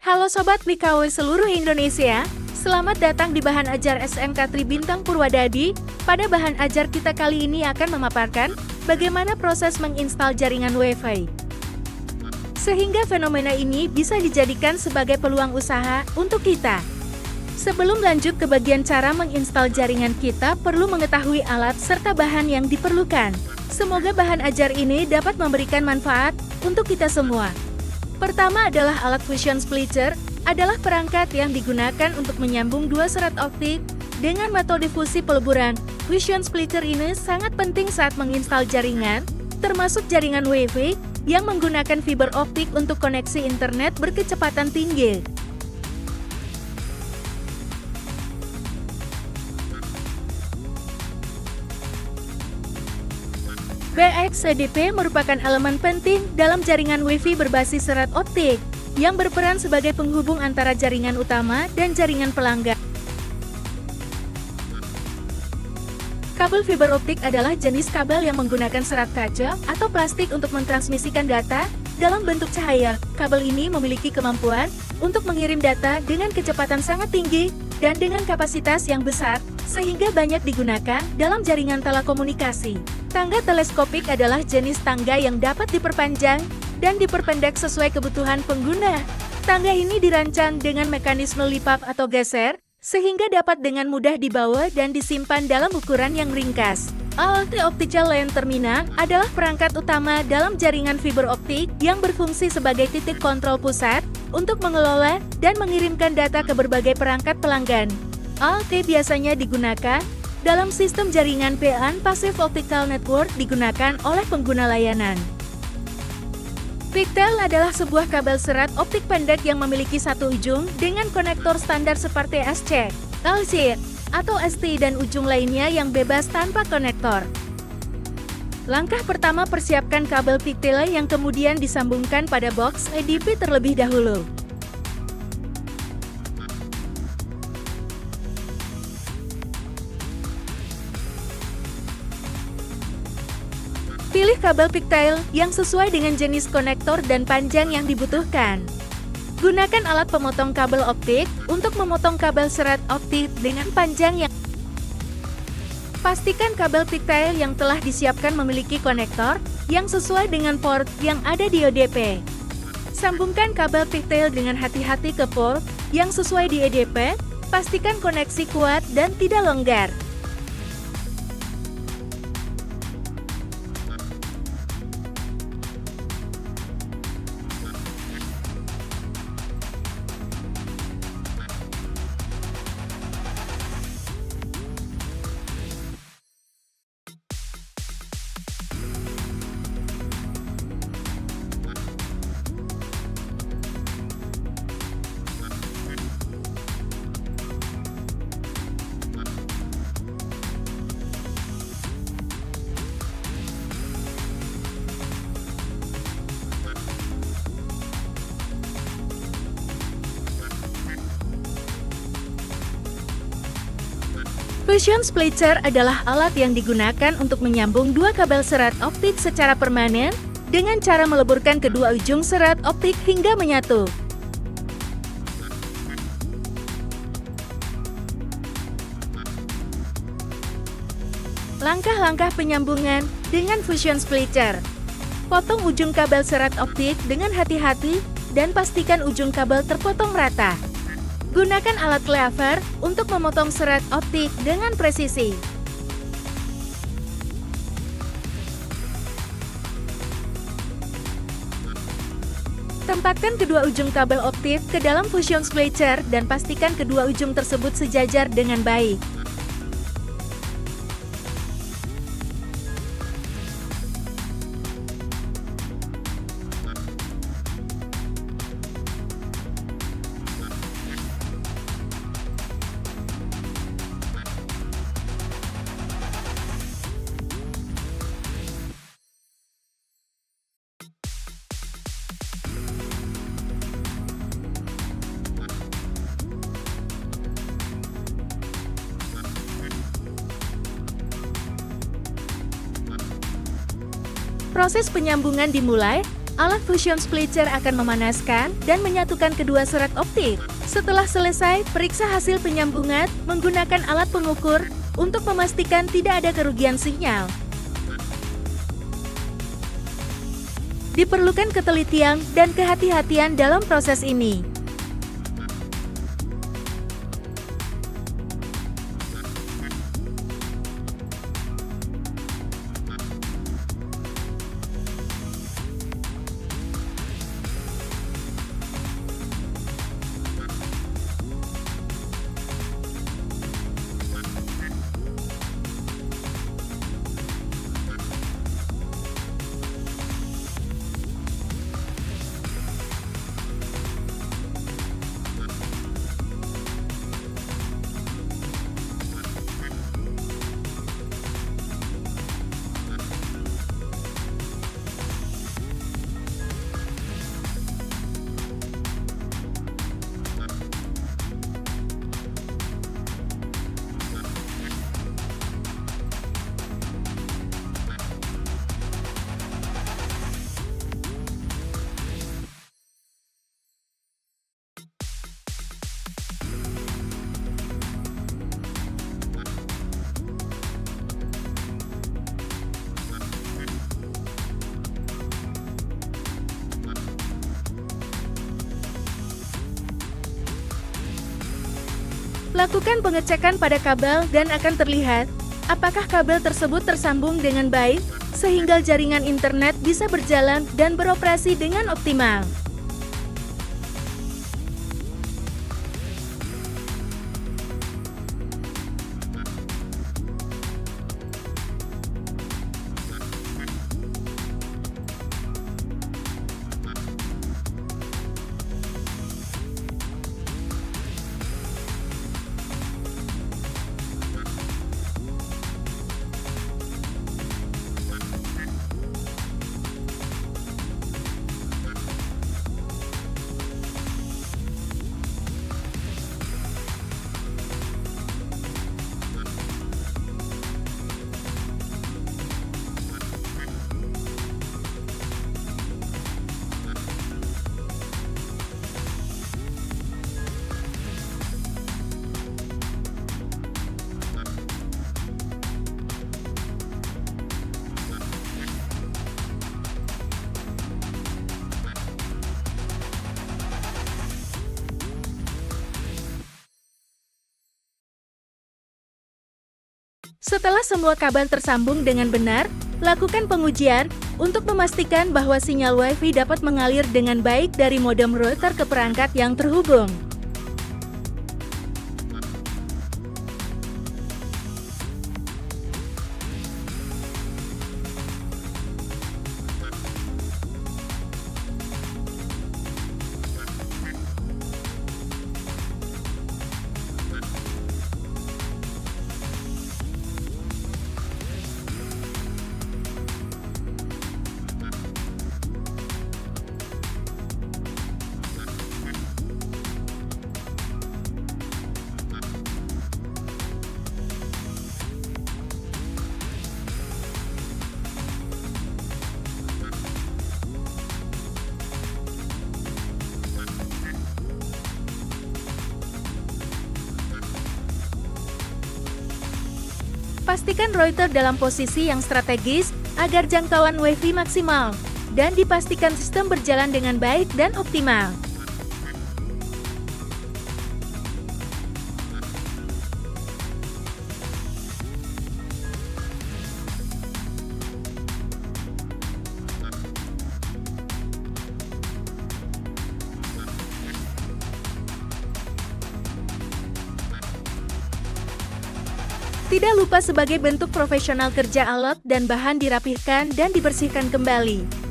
Halo Sobat BKW seluruh Indonesia, selamat datang di Bahan Ajar SMK Tri Bintang Purwadadi. Pada bahan ajar kita kali ini akan memaparkan bagaimana proses menginstal jaringan Wi-Fi. Sehingga fenomena ini bisa dijadikan sebagai peluang usaha untuk kita. Sebelum lanjut ke bagian cara menginstal jaringan, kita perlu mengetahui alat serta bahan yang diperlukan. Semoga bahan ajar ini dapat memberikan manfaat untuk kita semua. Pertama adalah alat Fusion Splitter, adalah perangkat yang digunakan untuk menyambung dua serat optik dengan metode fusi peleburan. Fusion Splitter ini sangat penting saat menginstal jaringan, termasuk jaringan Wi-Fi yang menggunakan fiber optik untuk koneksi internet berkecepatan tinggi. BXCDP merupakan elemen penting dalam jaringan Wi-Fi berbasis serat optik, yang berperan sebagai penghubung antara jaringan utama dan jaringan pelanggan. Kabel fiber optik adalah jenis kabel yang menggunakan serat kaca atau plastik untuk mentransmisikan data dalam bentuk cahaya. Kabel ini memiliki kemampuan untuk mengirim data dengan kecepatan sangat tinggi dan dengan kapasitas yang besar, sehingga banyak digunakan dalam jaringan telekomunikasi. Tangga teleskopik adalah jenis tangga yang dapat diperpanjang dan diperpendek sesuai kebutuhan pengguna. Tangga ini dirancang dengan mekanisme lipat atau geser, sehingga dapat dengan mudah dibawa dan disimpan dalam ukuran yang ringkas. Alat Optical Line Terminal adalah perangkat utama dalam jaringan fiber optik yang berfungsi sebagai titik kontrol pusat untuk mengelola dan mengirimkan data ke berbagai perangkat pelanggan. ALT biasanya digunakan dalam sistem jaringan PAN Passive Optical Network digunakan oleh pengguna layanan. Pigtail adalah sebuah kabel serat optik pendek yang memiliki satu ujung dengan konektor standar seperti SC, LC, atau ST dan ujung lainnya yang bebas tanpa konektor. Langkah pertama, persiapkan kabel pigtail yang kemudian disambungkan pada box EDP terlebih dahulu. Pilih kabel pigtail yang sesuai dengan jenis konektor dan panjang yang dibutuhkan. Gunakan alat pemotong kabel optik untuk memotong kabel serat optik dengan panjang yang. Pastikan kabel pigtail yang telah disiapkan memiliki konektor yang sesuai dengan port yang ada di ODP. Sambungkan kabel pigtail dengan hati-hati ke port yang sesuai di EDP, pastikan koneksi kuat dan tidak longgar. Fusion Splitter adalah alat yang digunakan untuk menyambung dua kabel serat optik secara permanen dengan cara meleburkan kedua ujung serat optik hingga menyatu. Langkah-langkah penyambungan dengan Fusion Splitter. Potong ujung kabel serat optik dengan hati-hati dan pastikan ujung kabel terpotong rata. Gunakan alat cleaver untuk memotong serat optik dengan presisi. Tempatkan kedua ujung kabel optik ke dalam Fusion Splitter dan pastikan kedua ujung tersebut sejajar dengan baik. Proses penyambungan dimulai, alat fusion splitter akan memanaskan dan menyatukan kedua serat optik. Setelah selesai, periksa hasil penyambungan menggunakan alat pengukur untuk memastikan tidak ada kerugian sinyal. Diperlukan ketelitian dan kehati-hatian dalam proses ini. Lakukan pengecekan pada kabel dan akan terlihat apakah kabel tersebut tersambung dengan baik sehingga jaringan internet bisa berjalan dan beroperasi dengan optimal. Setelah semua kabel tersambung dengan benar, lakukan pengujian untuk memastikan bahwa sinyal Wi-Fi dapat mengalir dengan baik dari modem router ke perangkat yang terhubung. Pastikan router dalam posisi yang strategis agar jangkauan Wi-Fi maksimal, dan dipastikan sistem berjalan dengan baik dan optimal. Tidak lupa sebagai bentuk profesional kerja alat dan bahan dirapihkan dan dibersihkan kembali.